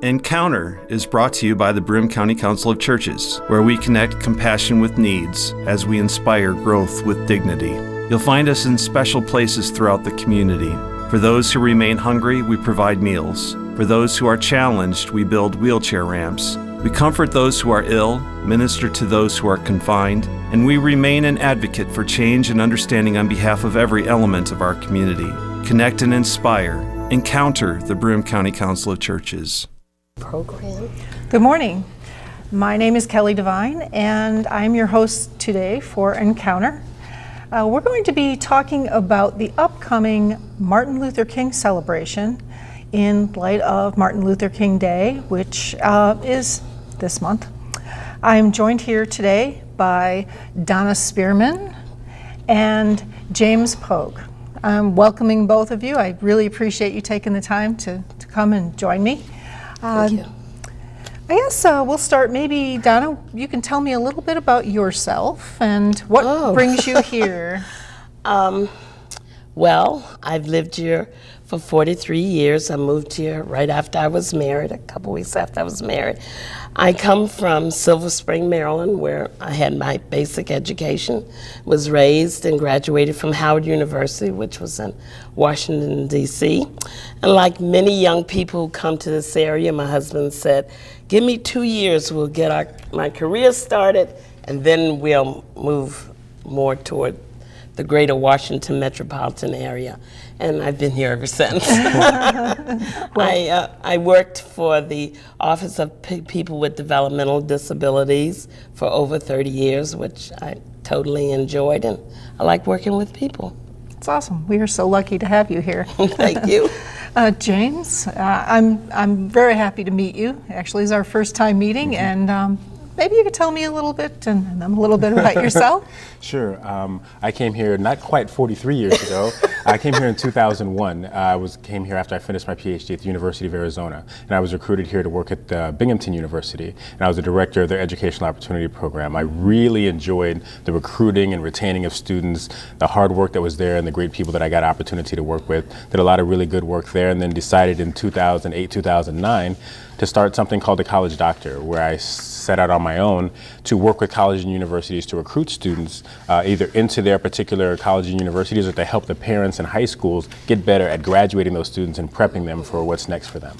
Encounter is brought to you by the Broome County Council of Churches, where we connect compassion with needs as we inspire growth with dignity. You'll find us in special places throughout the community. For those who remain hungry, we provide meals. For those who are challenged, we build wheelchair ramps. We comfort those who are ill, minister to those who are confined, and we remain an advocate for change and understanding on behalf of every element of our community. Connect and inspire. Encounter the Broome County Council of Churches. Program. Good morning. My name is Kelly Devine, and I'm your host today for Encounter. We're going to be talking about the upcoming Martin Luther King celebration in light of Martin Luther King Day, which is this month. I'm joined here today by Donna SPEARMAN and James Pogue. I'm welcoming both of you. I really appreciate you taking the time to come and join me. Thank you. I guess we'll start, maybe Donna, you can tell me a little bit about yourself and what brings you here. Well, I've lived here for 43 years. I moved here right after I was married, a couple weeks after I was married. I come from Silver Spring, Maryland, where I had my basic education, was raised and graduated from Howard University, which was in Washington, D.C. And like many young people who come to this area, my husband said, give me 2 years, we'll get my career started, and then we'll move more toward the greater Washington metropolitan area. And I've been here ever since. I worked for the Office of People with Developmental Disabilities for over 30 years, which I totally enjoyed, and I like working with people. It's awesome. We are so lucky to have you here. Thank you. James, I'm very happy to meet you. Actually, it's our first time meeting, and maybe you could tell me a little bit and a little bit about yourself. Sure. I came here not quite 43 years ago. I came here in 2001. Came here after I finished my PhD at the University of Arizona, and I was recruited here to work at Binghamton University, and I was the director of their Educational Opportunity Program. I really enjoyed the recruiting and retaining of students, the hard work that was there, and the great people that I got opportunity to work with. Did a lot of really good work there, and then decided in 2008, 2009 to start something called the College Doctor, where I set out on my own to work with colleges and universities to recruit students either into their particular colleges and universities, or to help the parents in high schools get better at graduating those students and prepping them for what's next for them.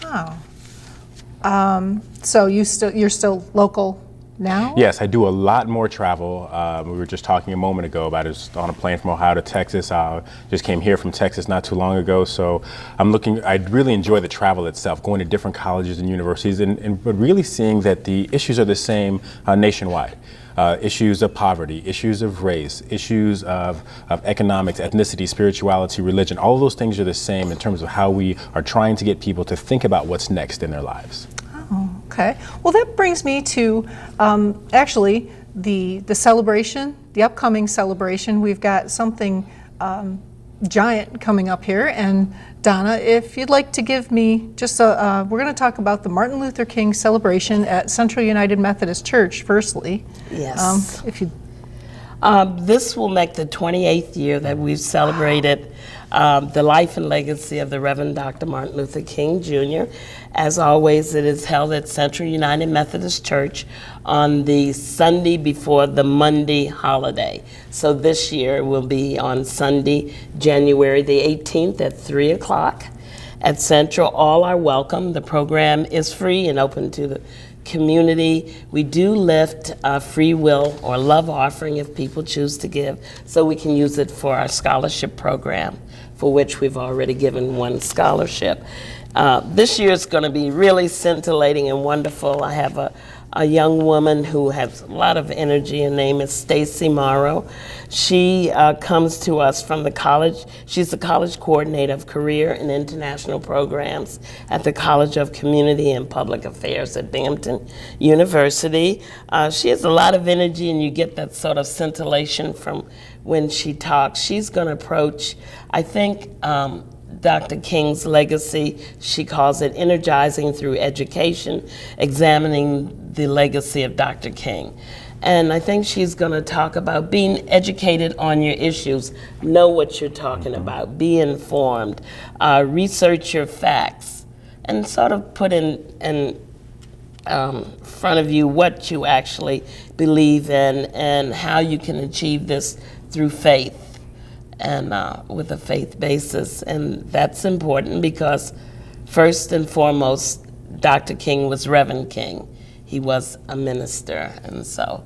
Wow. So you're still local now? Yes, I do a lot more travel. We were just talking a moment ago about it. On a plane from Ohio to Texas. I just came here from Texas not too long ago, so I really enjoy the travel itself, going to different colleges and universities, but really seeing that the issues are the same nationwide. Issues of poverty, issues of race, issues of economics, ethnicity, spirituality, religion, all of those things are the same in terms of how we are trying to get people to think about what's next in their lives. Okay. Well, that brings me to actually the celebration, the upcoming celebration. We've got something giant coming up here, and Donna, if you'd like to give me just we're going to talk about the Martin Luther King celebration at Central United Methodist Church firstly. Yes. If you. This will make the 28th year that we've celebrated the life and legacy of the Reverend Dr. Martin Luther King Jr. As always, it is held at Central United Methodist Church on the Sunday before the Monday holiday. So this year it will be on Sunday, January the 18th at 3 o'clock at Central. All are welcome. The program is free and open to the community. We do lift a free will or love offering if people choose to give, so we can use it for our scholarship program, for which we've already given one scholarship. This year is going to be really scintillating and wonderful. I have a young woman who has a lot of energy. Her name is Stacy Morrow. She comes to us from the college. She's the college coordinator of career and international programs at the College of Community and Public Affairs at Binghamton University. She has a lot of energy, and you get that sort of scintillation from when she talks. She's going to approach, I think, Dr. King's legacy. She calls it energizing through education, examining the legacy of Dr. King. And I think she's going to talk about being educated on your issues, know what you're talking about, be informed, research your facts, and sort of put in front of you what you actually believe in and how you can achieve this through faith and with a faith basis. And that's important because first and foremost, Dr. King was Reverend King. He was a minister, and so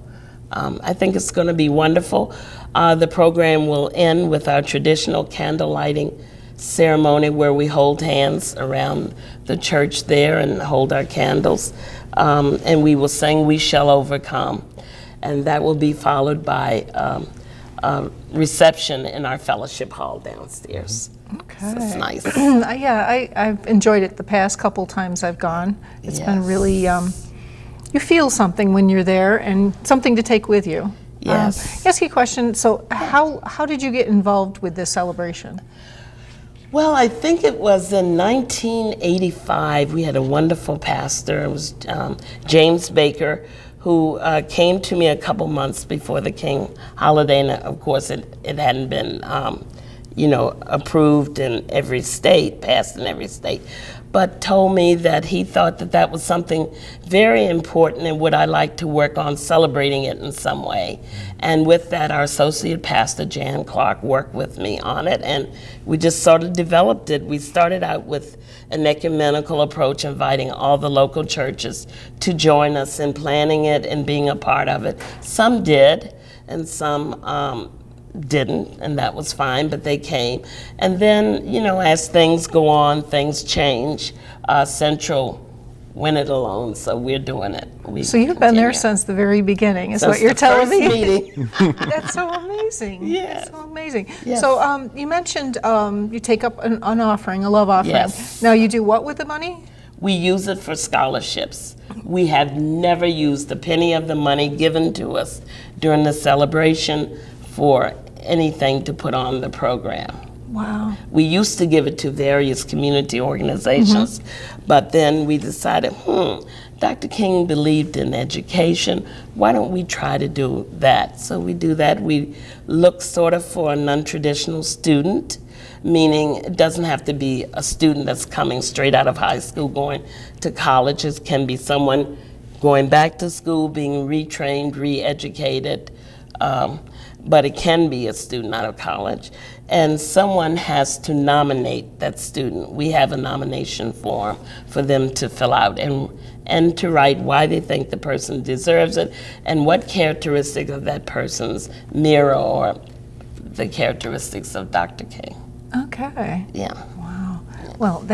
I think it's going to be wonderful. The program will end with our traditional candle lighting ceremony where we hold hands around the church there and hold our candles. And we will sing "We Shall Overcome." And that will be followed by a reception in our fellowship hall downstairs. Okay. So it's nice. Yeah, I've enjoyed it the past couple times I've gone. It's been really, you feel something when you're there and something to take with you. Yes. Ask you a question. So how did you get involved with this celebration? Well, I think it was in 1985. We had a wonderful pastor. It was James Baker, who came to me a couple months before the King holiday, and of course it hadn't been, approved in every state, passed in every state, but told me that he thought that that was something very important and would I like to work on celebrating it in some way. And with that, our associate pastor, Jan Clark, worked with me on it, and we just sort of developed it. We started out with an ecumenical approach, inviting all the local churches to join us in planning it and being a part of it. Some did, and some didn't, and that was fine, but they came. And then, as things go on, things change. Central went it alone, so we're doing it. So you've been there since the very beginning, is what you're telling me. That's so amazing. Yeah. That's so amazing. Yes. So you mentioned you take up an offering, a love offering. Yes. Now you do what with the money? We use it for scholarships. We have never used a penny of the money given to us during the celebration for anything to put on the program. Wow. We used to give it to various community organizations, but then we decided, Dr. King believed in education. Why don't we try to do that? So we do that. We look sort of for a non-traditional student, meaning it doesn't have to be a student that's coming straight out of high school going to college. It can be someone going back to school, being retrained, re-educated, but it can be a student out of college. And someone has to nominate that student. We have a nomination form for them to fill out and to write why they think the person deserves it and what characteristics of that person's mirror or the characteristics of Dr. King. Okay. Yeah. Wow. Well,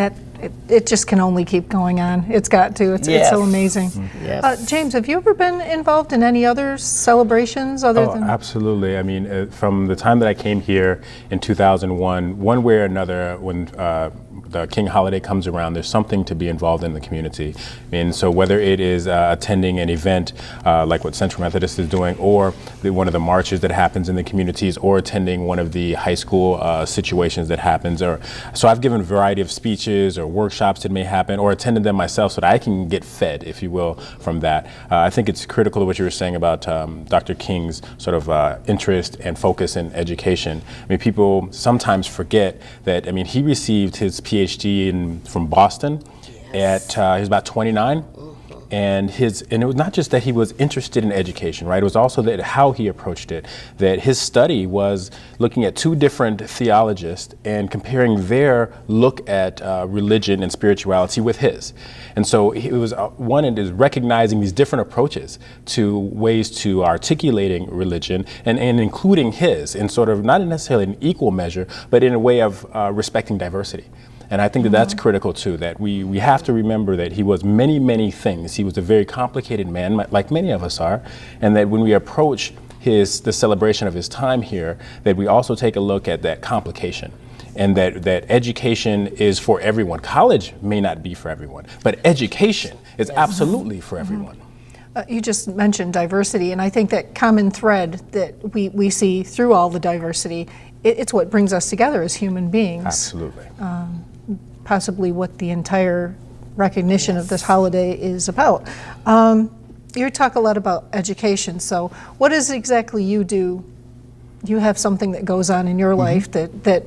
it just can only keep going on. It's got to. It's so amazing. Yes. James, have you ever been involved in any other celebrations other than? Absolutely. I mean, from the time that I came here in 2001, one way or another, when the King holiday comes around, there's something to be involved in the community. And so whether it is attending an event like what Central Methodist is doing, or one of the marches that happens in the communities, or attending one of the high school situations that happens, so I've given a variety of speeches or workshops that may happen, or attended them myself so that I can get fed, if you will, from that. I think it's critical to what you were saying about Dr. King's sort of interest and focus in education. I mean, people sometimes forget that, I mean, he received his PhD from Boston at, he was about 29. And it was not just that he was interested in education, right? It was also that how he approached it, that his study was looking at two different theologists and comparing their look at religion and spirituality with his. And so it was one, it is recognizing these different approaches to ways to articulating religion and including his in sort of not necessarily an equal measure, but in a way of respecting diversity. And I think that that's critical too, that we have to remember that he was many, many things. He was a very complicated man, like many of us are, and that when we approach the celebration of his time here, that we also take a look at that complication, and that education is for everyone. College may not be for everyone, but education is absolutely for everyone. You just mentioned diversity, and I think that common thread that we see through all the diversity, it's what brings us together as human beings. Absolutely. Possibly what the entire recognition of this holiday is about. You talk a lot about education, so what is exactly you do? You have something that goes on in your life that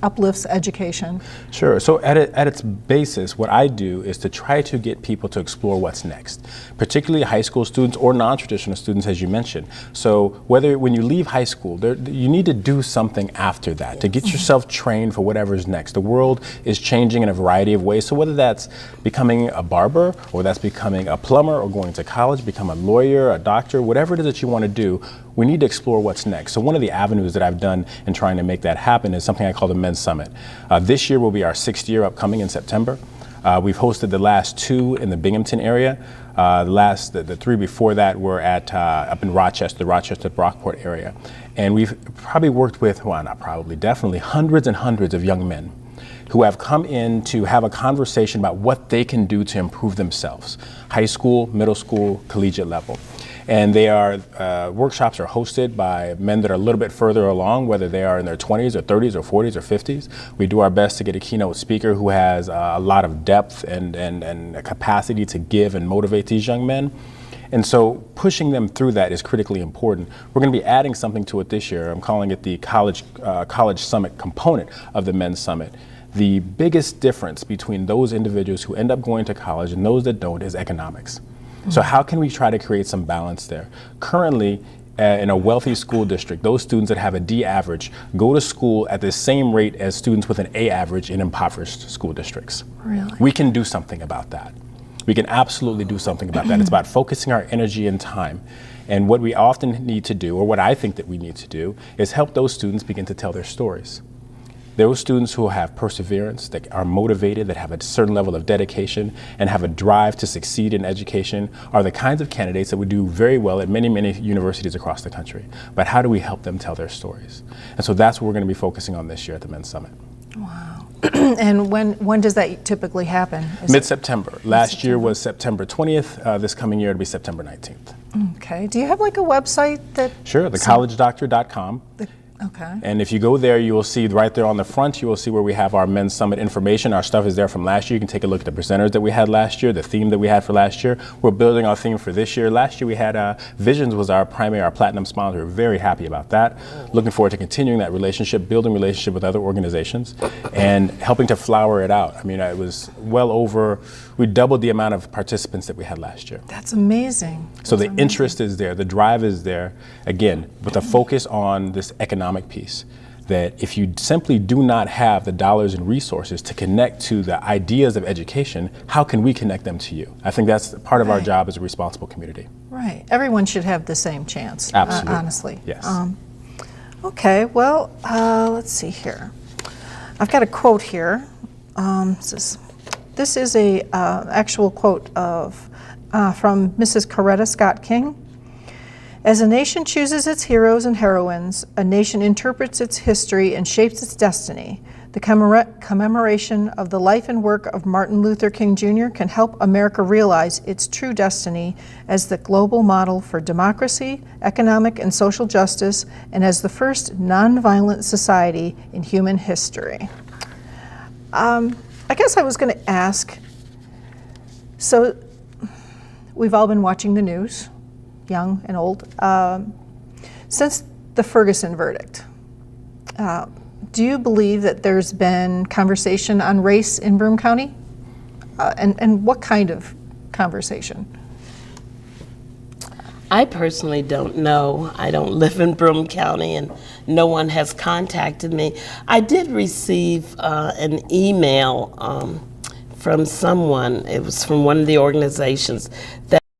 uplifts education? Sure. So at its basis, what I do is to try to get people to explore what's next, particularly high school students or non-traditional students, as you mentioned. So when you leave high school, you need to do something after that to get yourself trained for whatever's next. The world is changing in a variety of ways. So whether that's becoming a barber, or that's becoming a plumber, or going to college, become a lawyer, a doctor, whatever it is that you want to do, we need to explore what's next. So one of the avenues that I've done in trying to make that happen is something I call the Men's Summit. This year will be our 6th year upcoming in September. We've hosted the last 2 in the Binghamton area. The 3 before that were up in Rochester, Brockport area. And we've probably worked with, definitely hundreds and hundreds of young men who have come in to have a conversation about what they can do to improve themselves, high school, middle school, collegiate level. And workshops are hosted by men that are a little bit further along, whether they are in their 20s or 30s or 40s or 50s. We do our best to get a keynote speaker who has a lot of depth and a capacity to give and motivate these young men. And so pushing them through that is critically important. We're going to be adding something to it this year. I'm calling it the College Summit component of the Men's Summit. The biggest difference between those individuals who end up going to college and those that don't is economics. So how can we try to create some balance there? Currently, in a wealthy school district, those students that have a D average go to school at the same rate as students with an A average in impoverished school districts. Really? We can do something about that. We can absolutely do something about that. It's about focusing our energy and time. And what we often need to do, or what I think that we need to do, is help those students begin to tell their stories. Those students who have perseverance, that are motivated, that have a certain level of dedication, and have a drive to succeed in education are the kinds of candidates that would do very well at many, many universities across the country. But how do we help them tell their stories? And so that's what we're going to be focusing on this year at the Men's Summit. Wow. And when does that typically happen? Mid-September. Last year was September 20th. This coming year it'll be September 19th. Okay. Do you have like a website that? Sure, thecollegedoctor.com. Okay. And if you go there, you will see right there on the front, you will see where we have our Men's Summit information. Our stuff is there from last year. You can take a look at the presenters that we had last year, the theme that we had for last year. We're building our theme for this year. Last year we had Visions was our platinum sponsor. We're very happy about that. Looking forward to continuing that relationship, building relationship with other organizations, and helping to flower it out. I mean, it was we doubled the amount of participants that we had last year. That's amazing. So the interest is there, the drive is there, again, with a focus on this economic piece, that if you simply do not have the dollars and resources to connect to the ideas of education, how can we connect them to you? I think that's part of our job as a responsible community. Right. Everyone should have the same chance. Absolutely. Honestly. Yes. Okay. Well, let's see here. I've got a quote here. This is a actual quote from Mrs. Coretta Scott King. As a nation chooses its heroes and heroines, a nation interprets its history and shapes its destiny. The commemoration of the life and work of Martin Luther King Jr. can help America realize its true destiny as the global model for democracy, economic and social justice, and as the first nonviolent society in human history. I guess I was going to ask, so we've all been watching the news, young and old, since the Ferguson verdict. Do you believe that there's been conversation on race in Broome County? And what kind of conversation? I personally don't know. I don't live in Broome County, and no one has contacted me. I did receive an email from someone. It was from one of the organizations